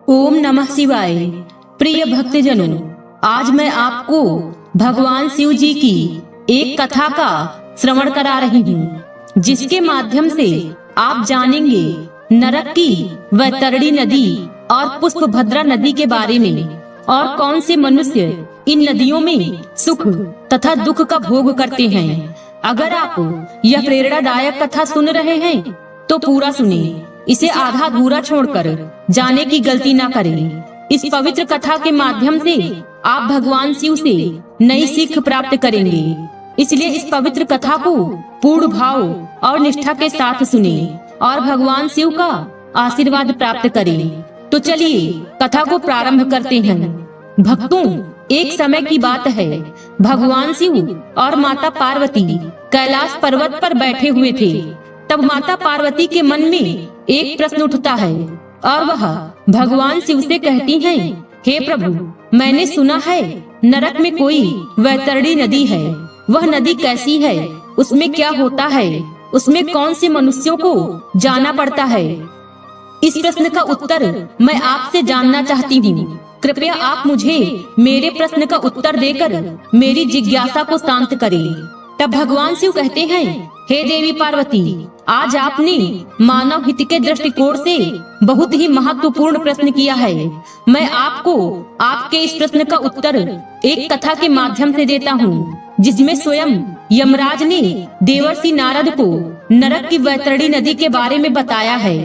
ओम नमः शिवाय। प्रिय भक्तजनों, आज मैं आपको भगवान शिव जी की एक कथा का श्रवण करा रही हूँ, जिसके माध्यम से आप जानेंगे नरक की वैतरणी नदी और पुष्पभद्रा नदी के बारे में, और कौन से मनुष्य इन नदियों में सुख तथा दुख का भोग करते हैं। अगर आप यह प्रेरणादायक कथा सुन रहे हैं तो पूरा सुने, इसे आधा अधूरा छोड़कर जाने की गलती ना करें। इस पवित्र कथा के माध्यम से आप भगवान शिव से नई सीख प्राप्त करेंगे, इसलिए इस पवित्र कथा को पूर्ण भाव और निष्ठा के साथ सुने और भगवान शिव का आशीर्वाद प्राप्त करें। तो चलिए कथा को प्रारंभ करते हैं। भक्तों, एक समय की बात है, भगवान शिव और माता पार्वती कैलाश पर्वत पर बैठे हुए थे। तब माता पार्वती के मन में एक प्रश्न उठता है और वह भगवान शिव से कहती हैं, हे प्रभु, मैंने सुना है नरक में कोई वैतरणी नदी है। वह नदी कैसी है? उसमें क्या होता है? उसमें कौन से मनुष्यों को जाना पड़ता है? इस प्रश्न का उत्तर मैं आपसे जानना चाहती हूँ। कृपया आप मुझे मेरे प्रश्न का उत्तर देकर मेरी जिज्ञासा को शांत करें। तब भगवान शिव कहते हैं, हे देवी पार्वती, आज आपने मानव हित के दृष्टिकोण से बहुत ही महत्वपूर्ण प्रश्न किया है। मैं आपको आपके इस प्रश्न का उत्तर एक कथा के माध्यम से देता हूँ, जिसमें स्वयं यमराज ने देवर्षि नारद को नरक की वैतरणी नदी के बारे में बताया है।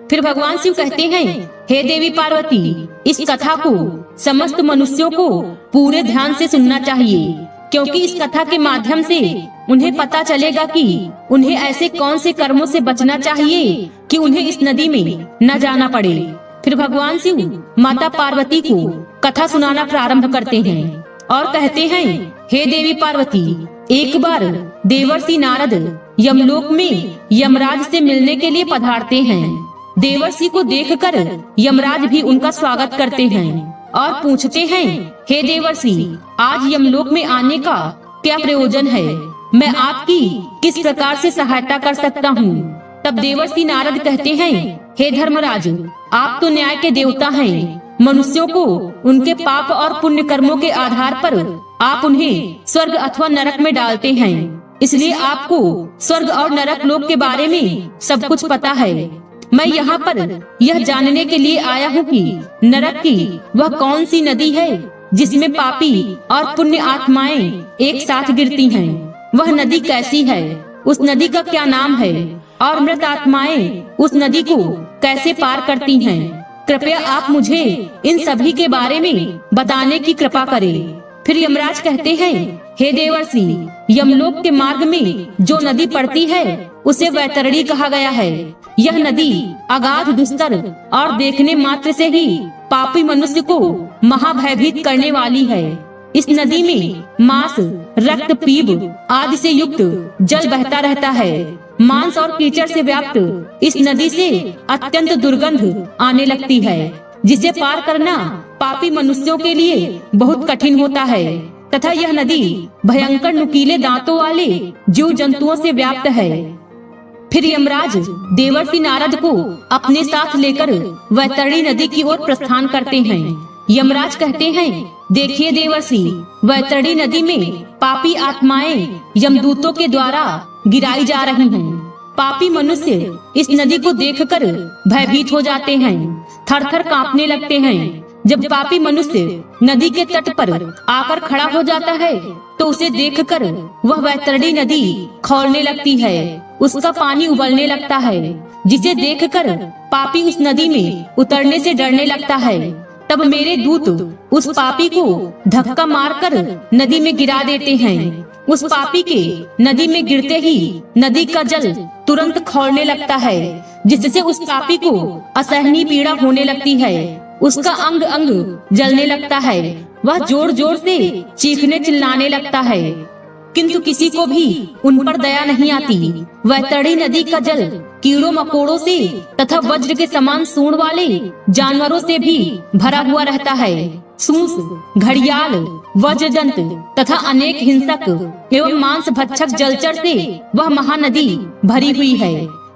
फिर भगवान शिव कहते हैं, हे देवी पार्वती, इस कथा को समस्त मनुष्यों को पूरे ध्यान से सुनना चाहिए, क्योंकि इस कथा के माध्यम से उन्हें पता चलेगा कि उन्हें ऐसे कौन से कर्मों से बचना चाहिए कि उन्हें इस नदी में न जाना पड़े। फिर भगवान शिव माता पार्वती को कथा सुनाना प्रारंभ करते हैं और कहते हैं, हे देवी पार्वती, एक बार देवर्षि नारद यमलोक में यमराज से मिलने के लिए पधारते हैं। देवर्षि को देखकर यमराज भी उनका स्वागत करते हैं और पूछते हैं, हे देवर्षि, आज यमलोक में आने का क्या प्रयोजन है? मैं आपकी किस प्रकार से सहायता कर सकता हूँ? तब देवर्षि नारद कहते हैं, हे धर्मराज, आप तो न्याय के देवता हैं। मनुष्यों को उनके पाप और पुण्य कर्मों के आधार पर आप उन्हें स्वर्ग अथवा नरक में डालते हैं, इसलिए आपको स्वर्ग और नरक लोक के बारे में सब कुछ पता है। मैं यहाँ पर यह जानने के लिए आया हूँ कि नरक की वह कौन सी नदी है जिसमें पापी और पुण्य आत्माएं एक साथ गिरती हैं। वह नदी कैसी है? उस नदी का क्या नाम है? और मृत आत्माएं उस नदी को कैसे पार करती हैं? कृपया आप मुझे इन सभी के बारे में बताने की कृपा करें। फिर यमराज कहते हैं, हे देवर्षि, यमलोक के मार्ग में जो नदी पड़ती है उसे वैतरणी कहा गया है। यह नदी अगाध दुस्तर और देखने मात्र से ही पापी मनुष्य को महाभयभीत करने वाली है। इस नदी में मांस, रक्त, पीप आदि से युक्त जल बहता रहता है। मांस और कीचड़ से व्याप्त इस नदी से अत्यंत दुर्गंध आने लगती है, जिसे पार करना पापी मनुष्यों के लिए बहुत कठिन होता है। तथा यह नदी भयंकर नुकीले दांतों वाले जीव जंतुओं से व्याप्त है। फिर यमराज देवर्षि नारद को अपने साथ लेकर वैतरणी नदी की ओर प्रस्थान करते हैं। यमराज कहते हैं, देखिए देवर्षि, वैतरणी नदी में पापी आत्माएं यमदूतों के द्वारा गिराई जा रही हैं। पापी मनुष्य इस नदी को देखकर भयभीत हो जाते हैं, थरथर कांपने लगते हैं। जब पापी मनुष्य नदी के तट पर आकर खड़ा हो जाता है तो उसे देखकर वह वैतरणी नदी खौलने लगती है, उसका पानी उबलने लगता है, जिसे देखकर पापी उस नदी में उतरने से डरने लगता है। तब मेरे दूत उस पापी को धक्का मारकर नदी में गिरा देते हैं। उस पापी के नदी में गिरते ही नदी का जल तुरंत खौलने लगता है, जिससे उस पापी को असहनीय पीड़ा होने लगती है। उसका अंग अंग जलने लगता है, वह जोर जोर से चीखने चिल्लाने लगता है, किंतु किसी को भी उन पर दया नहीं आती। वैतरणी नदी का जल कीड़ों मकोड़ों से तथा वज्र के समान सूंड वाले जानवरों से भी भरा हुआ रहता है। सूंस, घड़ियाल, वज्रदंत तथा अनेक हिंसक एवं मांस भक्षक जलचर से वह महानदी भरी हुई है।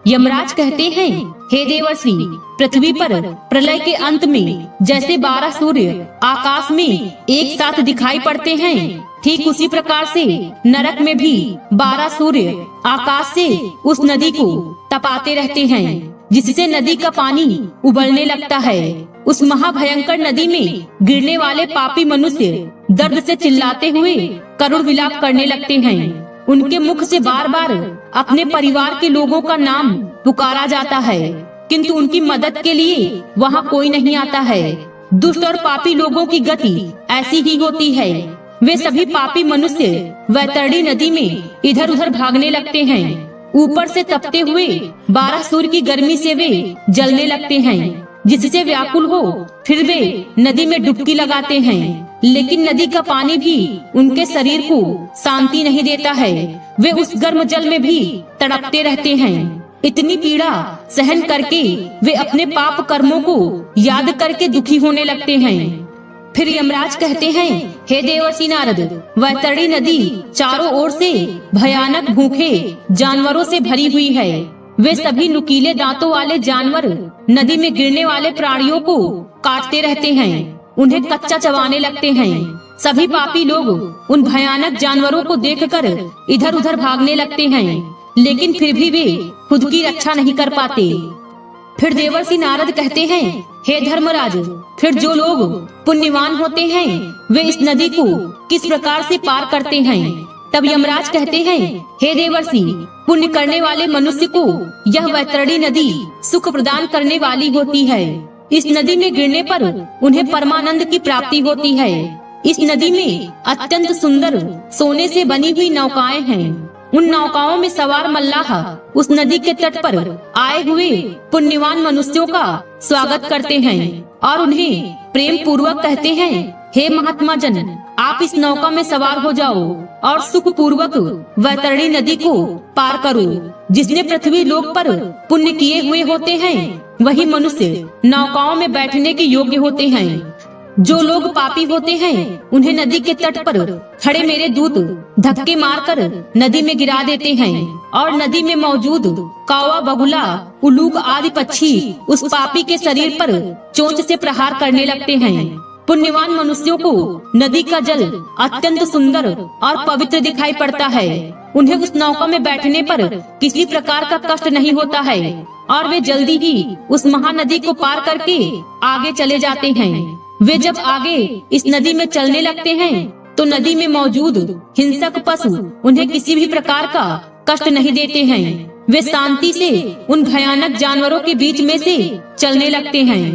यमराज कहते हैं, हे देवर्षि, पृथ्वी पर प्रलय के अंत में जैसे 12 सूर्य आकाश में एक साथ दिखाई पड़ते हैं, ठीक उसी प्रकार से नरक में भी 12 सूर्य आकाश से उस नदी को तपाते रहते हैं, जिससे नदी का पानी उबलने लगता है। उस महाभयंकर नदी में गिरने वाले पापी मनुष्य दर्द से चिल्लाते हुए करुण विलाप करने लगते हैं। उनके मुख से बार बार अपने परिवार के लोगों का नाम पुकारा जाता है, किंतु उनकी मदद के लिए वहाँ कोई नहीं आता है। दुष्ट और पापी लोगों की गति ऐसी ही होती है। वे सभी पापी मनुष्य वैतरणी नदी में इधर उधर भागने लगते हैं। ऊपर से तपते हुए 12 सूर्य की गर्मी से वे जलने लगते हैं, जिससे व्याकुल हो फिर वे नदी में डुबकी लगाते हैं। लेकिन नदी का पानी भी उनके शरीर को शांति नहीं देता है। वे उस गर्म जल में भी तड़पते रहते हैं। इतनी पीड़ा सहन करके वे अपने पाप कर्मों को याद करके दुखी होने लगते हैं। फिर यमराज कहते हैं, हे देवर्षि नारद, वैतरणी नदी चारों ओर से भयानक भूखे जानवरों से भरी हुई है। वे सभी नुकीले दांतों वाले जानवर नदी में गिरने वाले प्राणियों को काटते रहते हैं, उन्हें कच्चा चबाने लगते हैं। सभी पापी लोग उन भयानक जानवरों को देखकर इधर उधर भागने लगते हैं, लेकिन फिर भी वे खुद की रक्षा नहीं कर पाते। फिर देवर्षि नारद कहते हैं, हे धर्मराज, फिर जो लोग पुण्यवान होते हैं वे इस नदी को किस प्रकार से पार करते हैं? तब यमराज कहते हैं, हे देवर्षि, पुण्य करने वाले मनुष्य को यह वैतरणी नदी सुख प्रदान करने वाली होती है। इस नदी में गिरने पर उन्हें परमानंद की प्राप्ति होती है। इस नदी में अत्यंत सुंदर सोने से बनी हुई नौकाएं हैं। उन नौकाओं में सवार मल्लाह उस नदी के तट पर आए हुए पुण्यवान मनुष्यों का स्वागत करते हैं और उन्हें प्रेम पूर्वक कहते हैं, हे महात्मा जन, आप इस नौका में सवार हो जाओ और सुख पूर्वक वैतरणी नदी को पार करो। जिसने पृथ्वी लोक पर पुण्य किए हुए होते हैं वही मनुष्य नौकाओं में बैठने के योग्य होते हैं। जो लोग पापी होते हैं उन्हें नदी के तट पर खड़े मेरे दूत धक्के मारकर नदी में गिरा देते हैं और नदी में मौजूद कौवा, बगुला, उल्लूक आदि पक्षी उस पापी के शरीर पर चोंच से प्रहार करने लगते हैं। पुण्यवान मनुष्यों को नदी का जल अत्यंत सुंदर और पवित्र दिखाई पड़ता है। उन्हें उस नौका में बैठने पर किसी प्रकार का कष्ट नहीं होता है और वे जल्दी ही उस महानदी को पार करके आगे चले जाते हैं। वे जब आगे इस नदी में चलने लगते हैं तो नदी में मौजूद हिंसक पशु उन्हें किसी भी प्रकार का कष्ट नहीं देते हैं। वे शांति से उन भयानक जानवरों के बीच में से चलने लगते हैं।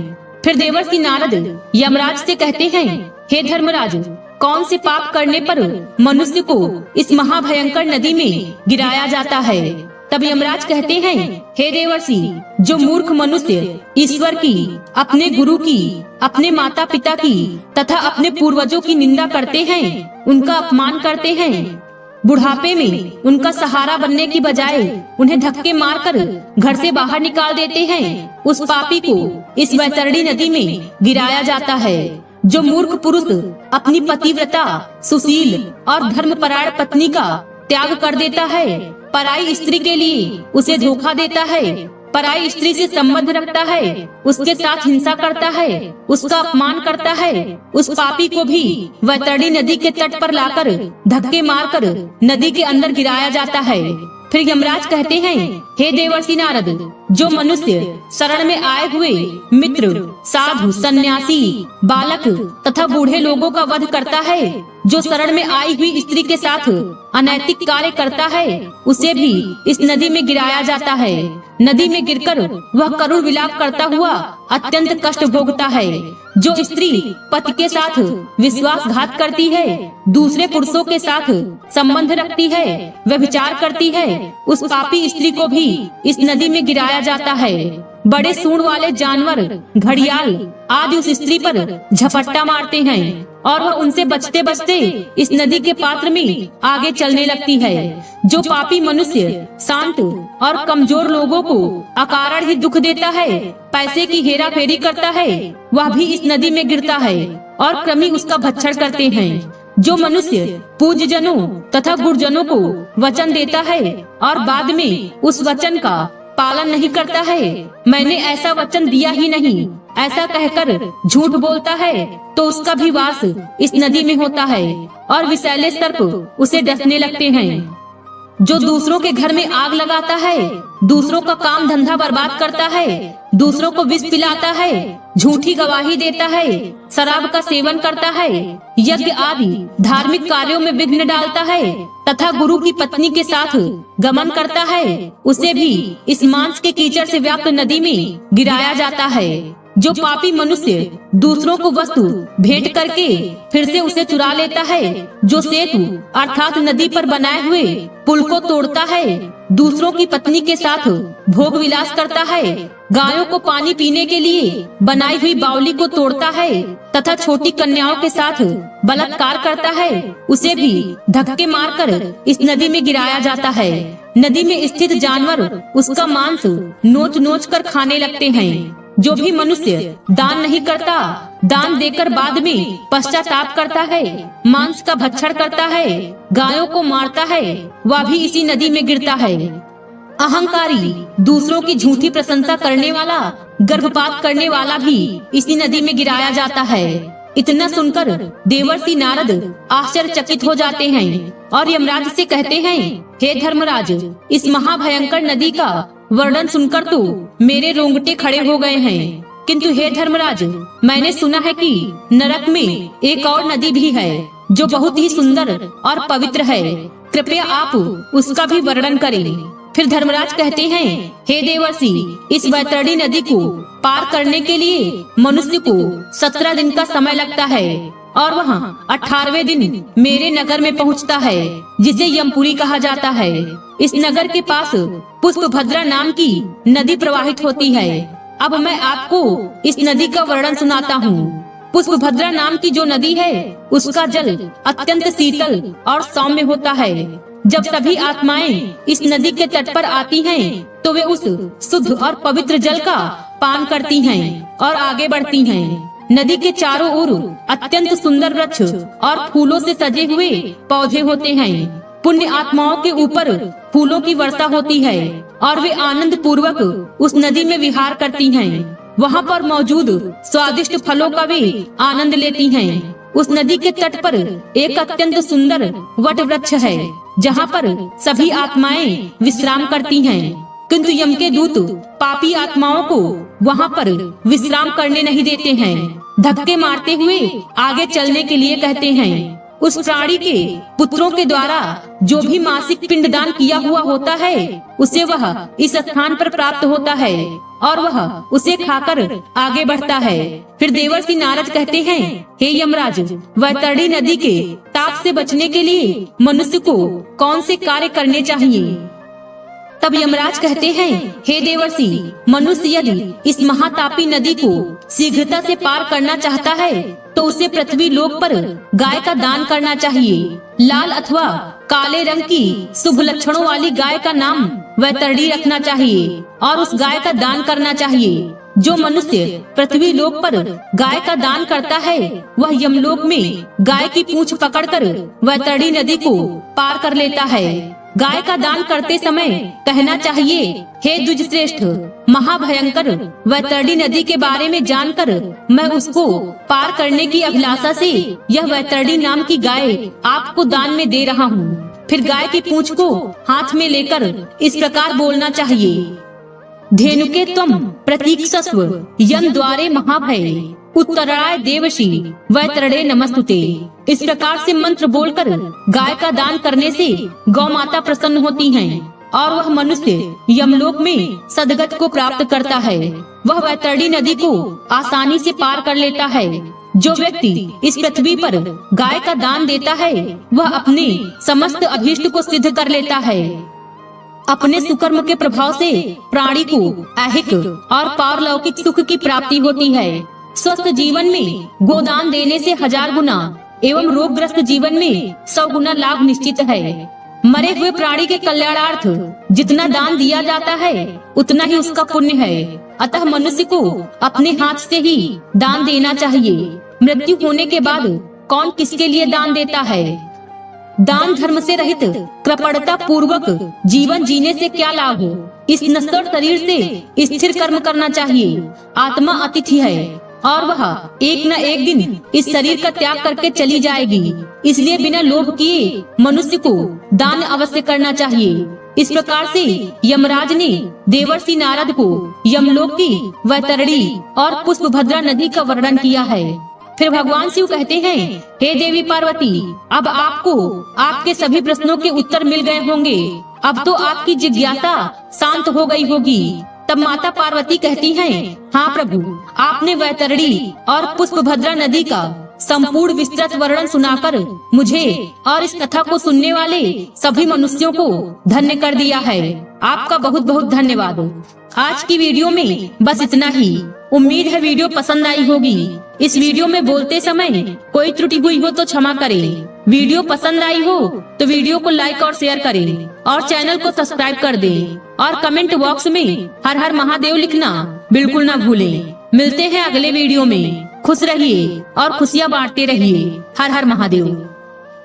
फिर देवर्षि नारद यमराज से कहते हैं, हे धर्मराज, कौन से पाप करने पर मनुष्य को इस महाभयंकर नदी में गिराया जाता है? तब यमराज कहते हैं, हे देवर्षि, जो मूर्ख मनुष्य ईश्वर की, अपने गुरु की, अपने माता पिता की तथा अपने पूर्वजों की निंदा करते हैं, उनका अपमान करते हैं, बुढ़ापे में उनका सहारा बनने की बजाय उन्हें धक्के मारकर घर से बाहर निकाल देते हैं, उस पापी को इस वैतरणी नदी में गिराया जाता है। जो मूर्ख पुरुष अपनी पतिव्रता, सुशील और धर्मपरायण पत्नी का त्याग कर देता है, पराई स्त्री के लिए उसे धोखा देता है, पराई स्त्री से संबंध रखता है, उसके साथ हिंसा करता है, उसका अपमान करता है, उस पापी को भी वैतरणी नदी के तट पर लाकर धक्के मारकर नदी के अंदर गिराया जाता है। फिर यमराज कहते हैं, हे देवर्षि नारद, जो मनुष्य शरण में आए हुए मित्र, साधु, सन्यासी, बालक तथा बूढ़े लोगों का वध करता है, जो शरण में आई हुई स्त्री के साथ अनैतिक कार्य करता है, उसे भी इस नदी में गिराया जाता है। नदी में गिरकर वह करुण विलाप करता हुआ अत्यंत कष्ट भोगता है। जो स्त्री पति के साथ विश्वासघात करती है, दूसरे पुरुषों के साथ संबंध रखती है, व्यभिचार करती है, उस पापी स्त्री को भी इस नदी में गिराया जाता है। बड़े सूंड वाले जानवर, घड़ियाल आदि उस स्त्री पर झपट्टा मारते हैं और वह उनसे बचते बचते इस नदी के पात्र में आगे चलने लगती है। जो पापी मनुष्य शांत और कमजोर लोगों को अकारण ही दुख देता है, पैसे की हेरा फेरी करता है, वह भी इस नदी में गिरता है और क्रमी उसका भक्षण करते हैं। जो मनुष्य पूज्य जनों तथा गुरुजनों को वचन देता है और बाद में उस वचन का पालन नहीं करता है, मैंने ऐसा वचन दिया ही नहीं, ऐसा कहकर झूठ बोलता है तो उसका भी वास इस नदी में होता है और विषैले सर्प उसे डसने लगते हैं। जो दूसरों के घर में आग लगाता है, दूसरों का काम धंधा बर्बाद करता है, दूसरों को विष पिलाता है, झूठी गवाही देता है, शराब का सेवन करता है, यज्ञ आदि धार्मिक कार्यों में विघ्न डालता है तथा गुरु की पत्नी के साथ गमन करता है, उसे भी इस मांस के कीचड़ से व्याप्त नदी में गिराया जाता है। जो पापी मनुष्य दूसरों को वस्तु भेंट करके फिर से उसे चुरा लेता है, जो सेतु अर्थात नदी पर बनाए हुए पुल को तोड़ता है, दूसरों की पत्नी के साथ भोग विलास करता है, गायों को पानी पीने के लिए बनाई हुई बावली को तोड़ता है तथा छोटी कन्याओं के साथ बलात्कार करता है, उसे भी धक्के मारकर इस नदी में गिराया जाता है। नदी में स्थित जानवर उसका मांस नोच नोच कर खाने लगते हैं। जो भी मनुष्य दान नहीं करता, दान देकर बाद में पश्चाताप करता है, मांस का भक्षण करता है, गायों को मारता है, वह भी इसी नदी में गिरता है। अहंकारी, दूसरों की झूठी प्रशंसा करने वाला, गर्भपात करने वाला भी इसी नदी में गिराया जाता है। इतना सुनकर देवर्षि नारद आश्चर्यचकित हो जाते हैं और यमराज से कहते हैं, हे धर्मराज, इस महाभयंकर नदी का वर्णन सुनकर तो मेरे रोंगटे खड़े हो गए हैं। किंतु हे धर्मराज, मैंने सुना है कि नरक में एक और नदी भी है जो बहुत ही सुंदर और पवित्र है, कृपया आप उसका भी वर्णन करें। फिर धर्मराज कहते हैं, हे देवर्षि, इस वैतरणी नदी को पार करने के लिए मनुष्य को 17 दिन का समय लगता है और वह 18वें दिन मेरे नगर में पहुंचता है, जिसे यमपुरी कहा जाता है। इस नगर के पास पुष्पभद्रा नाम की नदी प्रवाहित होती है। अब मैं आपको इस नदी का वर्णन सुनाता हूँ। पुष्पभद्रा नाम की जो नदी है, उसका जल अत्यंत शीतल और सौम्य होता है। जब सभी आत्माएं इस नदी के तट पर आती हैं, तो वे उस शुद्ध और पवित्र जल का पान करती हैं और आगे बढ़ती हैं। नदी के चारों ओर अत्यंत सुंदर वृक्ष और फूलों से सजे हुए पौधे होते हैं। पुण्य आत्माओं के ऊपर फूलों की वर्षा होती है और वे आनंद पूर्वक उस नदी में विहार करती हैं। वहाँ पर मौजूद स्वादिष्ट फलों का वे आनंद लेती हैं। उस नदी के तट पर एक अत्यंत सुंदर वट वृक्ष है, जहाँ पर सभी आत्माएं विश्राम करती हैं। किंतु यम के दूत पापी आत्माओं को वहाँ पर विश्राम करने नहीं देते हैं, धक्के मारते हुए आगे चलने के लिए कहते हैं। उस प्राणी के पुत्रों के द्वारा जो भी मासिक पिंडदान किया हुआ होता है, उसे वह इस स्थान पर प्राप्त होता है और वह उसे खाकर आगे बढ़ता है। फिर देवर्षि नारद कहते हैं, हे यमराज, वैतरणी नदी के ताप से बचने के लिए मनुष्य को कौन से कार्य करने चाहिए? तब यमराज कहते हैं, हे देवर्षि, मनुष्य यदि इस महातापी नदी को शीघ्रता से पार करना चाहता है, तो उसे पृथ्वी लोक पर गाय का दान करना चाहिए। लाल अथवा काले रंग की शुभ लक्षणों वाली गाय का नाम वैतरणी रखना चाहिए और उस गाय का दान करना चाहिए। जो मनुष्य पृथ्वी लोक पर गाय का दान करता है, वह यमलोक में गाय की पूंछ पकड़कर वैतरणी नदी को पार कर लेता है। गाय का दान करते समय कहना चाहिए, हे द्विजश्रेष्ठ, महाभयंकर वैतरणी नदी के बारे में जानकर मैं उसको पार करने की अभिलाषा से यह वैतरणी नाम की गाय आपको दान में दे रहा हूँ। फिर गाय की पूंछ को हाथ में लेकर इस प्रकार बोलना चाहिए, धेनुके त्वं प्रतीक्षस्व यम द्वारे महाभय उत्तराय देवशी वैतरणे नमस्तुते। इस प्रकार से मंत्र बोलकर गाय का दान करने से गौ माता प्रसन्न होती हैं और वह मनुष्य यमलोक में सदगत को प्राप्त करता है। वह वैतरणी नदी को आसानी से पार कर लेता है। जो व्यक्ति इस पृथ्वी पर गाय का दान देता है, वह अपने समस्त अभीष्ट को सिद्ध कर लेता है। अपने सुकर्म के प्रभाव से प्राणी को ऐहिक और पारलौकिक सुख की प्राप्ति होती है। स्वस्थ जीवन में गोदान देने से 1000 गुना एवं रोगग्रस्त जीवन में 100 गुना लाभ निश्चित है। मरे हुए प्राणी के कल्याणार्थ जितना दान दिया जाता है, उतना ही उसका पुण्य है। अतः मनुष्य को अपने हाथ से ही दान देना चाहिए। मृत्यु होने के बाद कौन किसके लिए दान देता है? दान धर्म से रहित कृपणता पूर्वक जीवन जीने से क्या लाभ हो? इस नश्वर शरीर से स्थिर कर्म करना चाहिए। आत्मा अतिथि है और वह एक न एक दिन इस शरीर का त्याग करके चली जाएगी, इसलिए बिना लोभ किए मनुष्य को दान अवश्य करना चाहिए। इस प्रकार से यमराज ने देवर्षि नारद को यमलोक की वैतरणी और पुष्पभद्रा नदी का वर्णन किया है। फिर भगवान शिव कहते हैं, हे देवी पार्वती, अब आपको आपके सभी प्रश्नों के उत्तर मिल गए होंगे। अब तो आपकी जिज्ञासा शांत हो गई होगी। तब माता पार्वती कहती हैं, हाँ प्रभु, आपने वैतरणी और पुष्पभद्रा नदी का संपूर्ण विस्तृत वर्णन सुनाकर मुझे और इस कथा को सुनने वाले सभी मनुष्यों को धन्य कर दिया है। आपका बहुत बहुत धन्यवाद। आज की वीडियो में बस इतना ही। उम्मीद है वीडियो पसंद आई होगी। इस वीडियो में बोलते समय कोई त्रुटि हुई हो तो क्षमा करें। वीडियो पसंद आई हो तो वीडियो को लाइक और शेयर करें और चैनल को सब्सक्राइब कर दें और कमेंट बॉक्स में हर हर महादेव लिखना बिल्कुल ना भूलें। मिलते हैं अगले वीडियो में। खुश रहिए और खुशियाँ बांटते रहिए। हर हर महादेव।